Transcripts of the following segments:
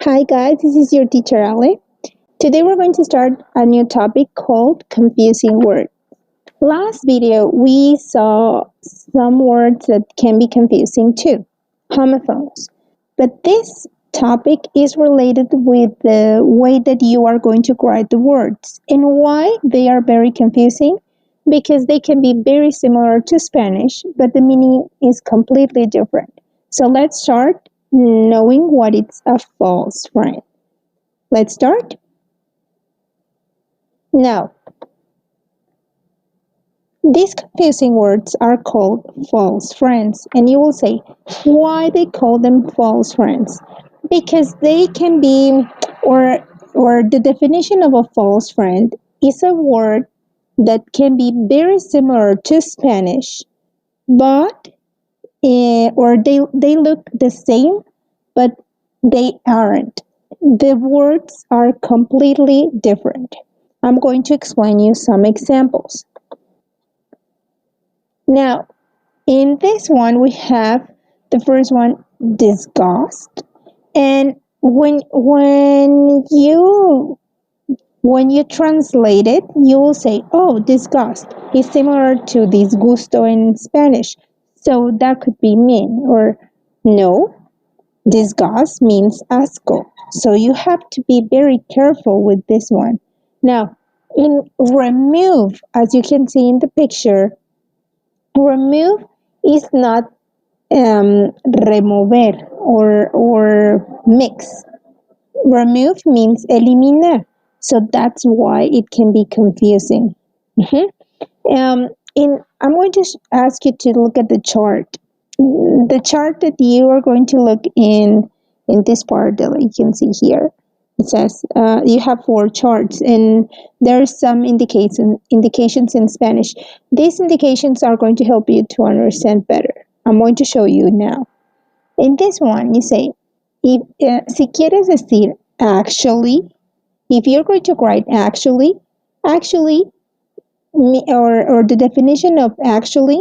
Hi guys, this is your teacher Ale. Today we're going to start a new topic called confusing words. Last video we saw some words that can be confusing too, homophones. But this topic is related with the way that you are going to write the words and why they are very confusing because they can be very similar to Spanish, but the meaning is completely different. So let's start knowing what is a false friend. Let's start. Now, these confusing words are called false friends, and you will say, why they call them false friends? Because they can be, or the definition of a false friend is a word that can be very similar to Spanish, but or they look the same, but they aren't. The words are completely different. I'm going to explain you some examples. Now, in this one, we have the first one, disgust. And when you translate it, you will say, oh, disgust is similar to disgusto in Spanish. So that could be mean, or no, disgust means asco. So you have to be very careful with this one. Now, in remove, as you can see in the picture, remove is not remover or mix. Remove means eliminar. So that's why it can be confusing. I'm going to ask you to look at the chart. The chart that you are going to look in this part that you can see here. It says you have 4 charts, and there's some indications in Spanish. These indications are going to help you to understand better. I'm going to show you now. In this one, you say, si quieres decir actually, if you're going to write actually, or the definition of actually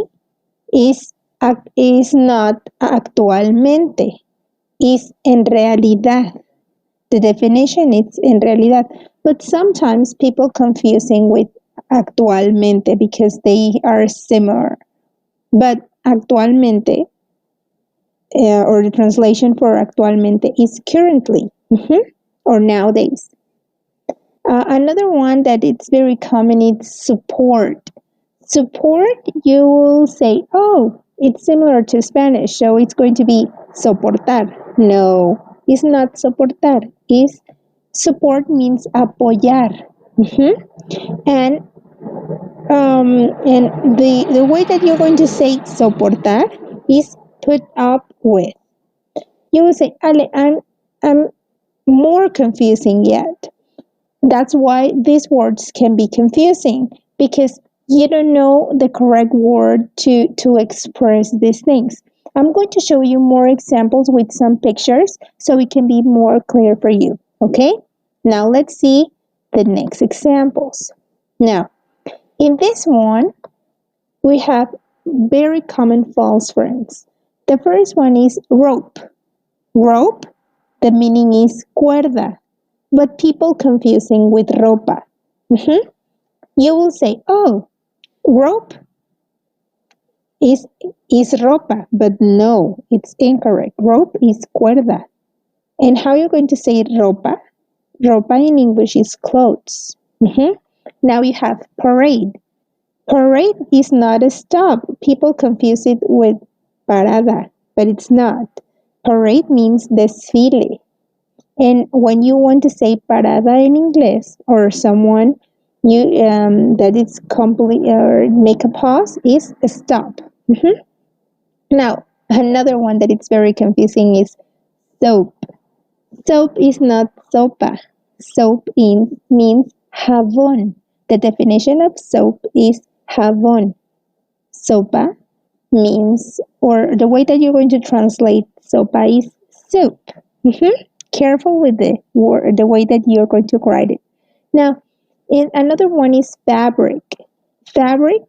is not actualmente, is en realidad. The definition is en realidad, but sometimes people confusing with actualmente because they are similar. But actualmente, or the translation for actualmente is currently, or nowadays. Another one that it's very common is support. Support, you will say, oh, it's similar to Spanish, so it's going to be soportar. No, it's not soportar. It's support means apoyar. And the way that you're going to say soportar is put up with. You will say, Ale, I'm more confusing yet. That's why these words can be confusing because you don't know the correct word to express these things. I'm going to show you more examples with some pictures so it can be more clear for you. Okay? Now let's see the next examples. Now, in this one, we have very common false friends. The first one is rope. Rope, the meaning is cuerda, but people confusing with ropa. You will say, oh, rope is ropa, but no, it's incorrect. Rope is cuerda. And how you're going to say ropa? Ropa in English is clothes. Now you have parade. Parade is not a stop. People confuse it with parada, but it's not. Parade means desfile. And when you want to say parada in English, or someone that it's complete or make a pause, is a stop. Now, another one that it's very confusing is soap. Soap is not sopa. Soap means jabón. The definition of soap is jabón. Sopa means, or the way that you're going to translate sopa is soup. Careful with the word, the way that you're going to write it. Now, another one is fabric. Fabric,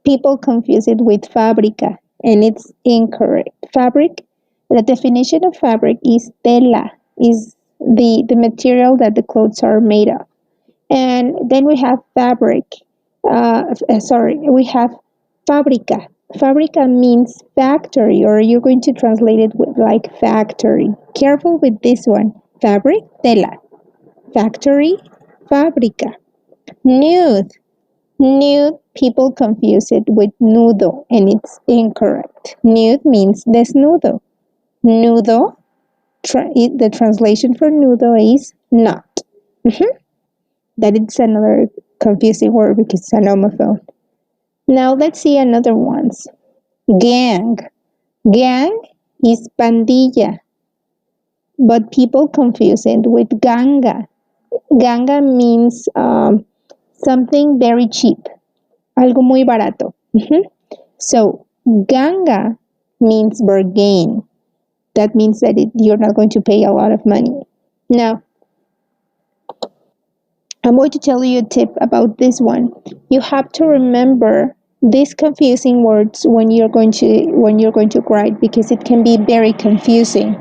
people confuse it with fabrica, and it's incorrect. Fabric, the definition of fabric is tela, is the material that the clothes are made of. And then we have fabric. Sorry, we have fabrica. Fabrica means factory, or you're going to translate it with like factory. Careful with this one. Fabric, tela. Factory, fabrica. Nude. Nude, people confuse it with nudo, and it's incorrect. Nude means desnudo. Nudo, the translation for nudo is knot. That is another confusing word because it's an homophone. Now let's see another ones. Gang. Gang is pandilla, but people confuse it with ganga. Ganga means something very cheap, algo muy barato. So ganga means bargain. That means that you're not going to pay a lot of money. Now, I'm going to tell you a tip about this one. You have to remember these confusing words when you're going to write, because it can be very confusing.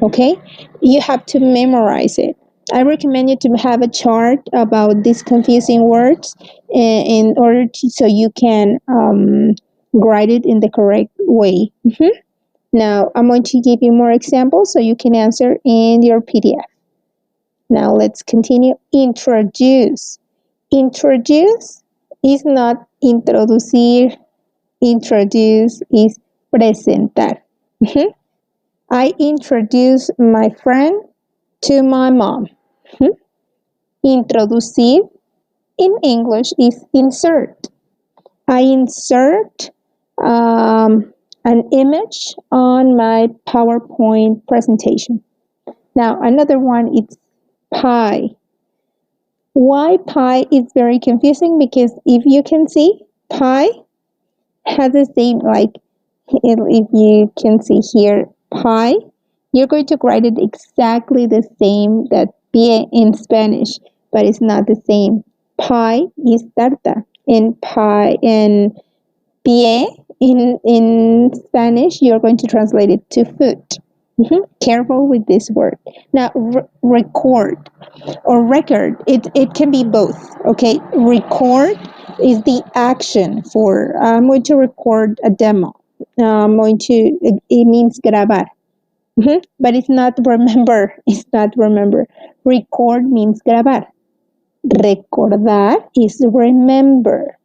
Okay? You have to memorize it. I recommend you to have a chart about these confusing words in order so you can write it in the correct way. Now, I'm going to give you more examples so you can answer in your PDF. Now, let's continue. Introduce. Introduce is not introducir. Introduce is presentar. I introduce my friend to my mom. Introducir in English is insert. I insert an image on my PowerPoint presentation. Now, another one is pie. Why pie is very confusing? Because if you can see, pie has the same, like, if you can see here, pie, you're going to write it exactly the same that pie in Spanish, but it's not the same. Pie is tarta, and pie and pie in Spanish, you're going to translate it to food. Careful with this word. Now, record or record, it can be both. Okay, record is the action for I'm going to record a demo. I'm going to it means grabar. But it's not remember. It's not remember. Record means grabar. Recordar is remember.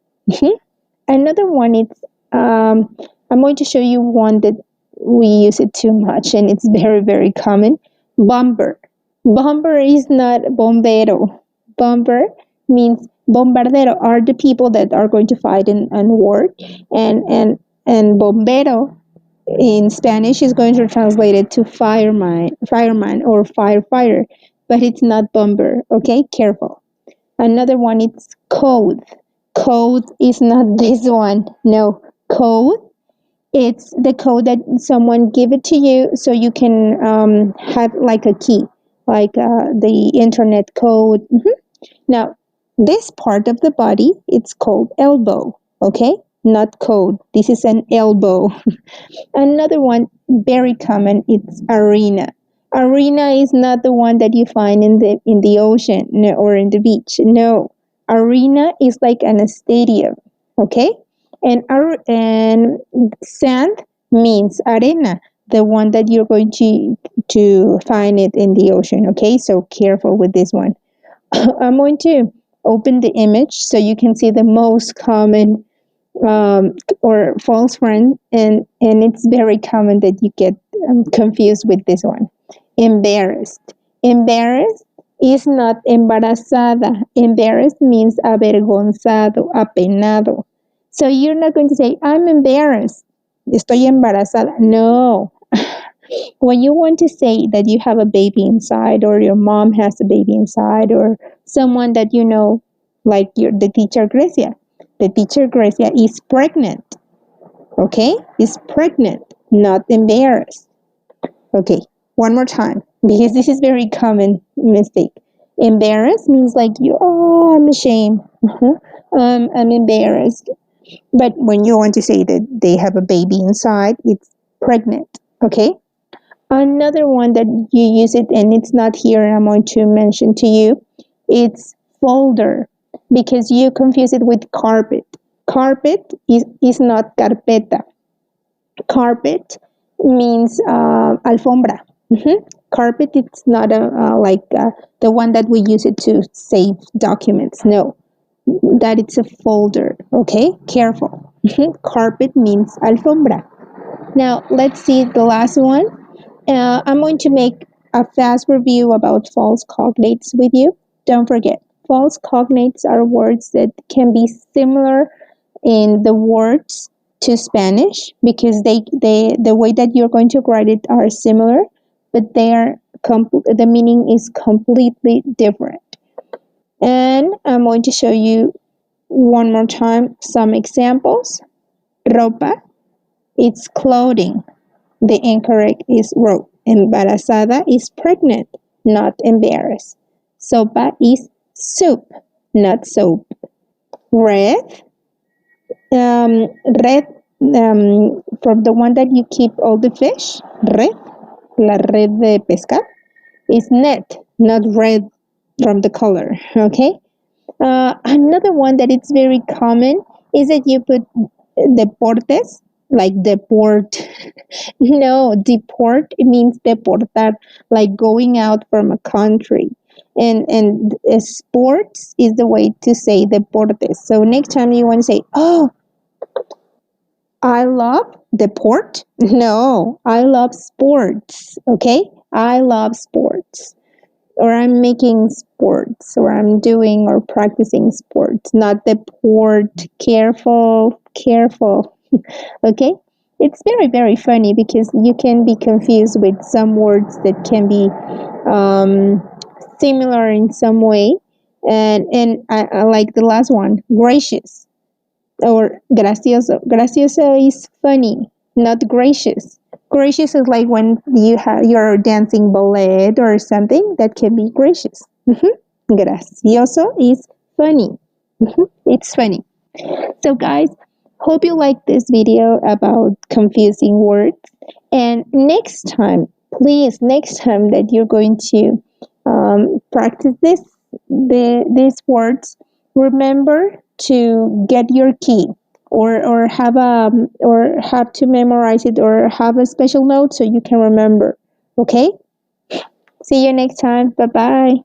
Another one is I'm going to show you one that we use it too much and it's very, very common. Bomber. Bomber is not bombero. Bomber means bombardero are the people that are going to fight in war, and bombero in Spanish is going to translate it to fireman or firefighter, but it's not bomber. Okay, careful. Another one is code. Code is not this one. No, code. It's the code that someone give it to you so you can have like a key, like the internet code. Now, this part of the body, it's called elbow. Okay, not code. This is an elbow. Another one, very common, it's arena. Arena is not the one that you find in the ocean or in the beach. No, arena is like a stadium. Okay, and sand means arena, the one that you're going to find it in the ocean. Okay, so careful with this one. I'm going to open the image so you can see the most common or false friend, and it's very common that you get confused with this one. Embarrassed. Embarrassed is not embarazada. Embarrassed means avergonzado, apenado. So you're not going to say, I'm embarrassed. Estoy embarazada. No. When you want to say that you have a baby inside, or your mom has a baby inside, or someone that you know, like the teacher Grecia. The teacher Grecia is pregnant. Okay? Is pregnant, not embarrassed. Okay, one more time, because this is very common mistake. Embarrassed means like I'm ashamed. I'm embarrassed. But when you want to say that they have a baby inside, it's pregnant. Okay? Another one that you use it and it's not here and I'm going to mention to you, it's folder because you confuse it with carpet. Carpet is not carpeta. Carpet means alfombra. Carpet, it's not like the one that we use it to save documents. No, that it's a folder. Okay, careful. Carpet means alfombra. Now let's see the last one. I'm going to make a fast review about false cognates with you. Don't forget, false cognates are words that can be similar in the words to Spanish because they the way that you're going to write it are similar, but they are the meaning is completely different. And I'm going to show you one more time some examples. Ropa, it's clothing. The incorrect is rope. Embarazada is pregnant, not embarrassed. Sopa is soup, not soap. Red, um, red from the one that you keep all the fish. Red, la red de pescar is net, not red from the color. Okay. Another one that it's very common is that you put deportes, like deport. No, deport means deportar, like going out from a country. And sports is the way to say deportes. So next time you want to say, "Oh, I love deport." No, I love sports. Okay, I love sports, or I'm making sports, or I'm doing or practicing sports, not the port. Careful, careful. Okay? It's very, very funny because you can be confused with some words that can be um, similar in some way. And I like the last one, gracious or gracioso. Gracioso is funny, not gracious. Gracious is like when you're dancing ballet or something that can be gracious. Gracioso is funny. It's funny. So guys, hope you like this video about confusing words. And next time, please, next time that you're going to practice these words, remember to get your key or have to memorize it or have a special note so you can remember. Okay? See you next time. Bye bye.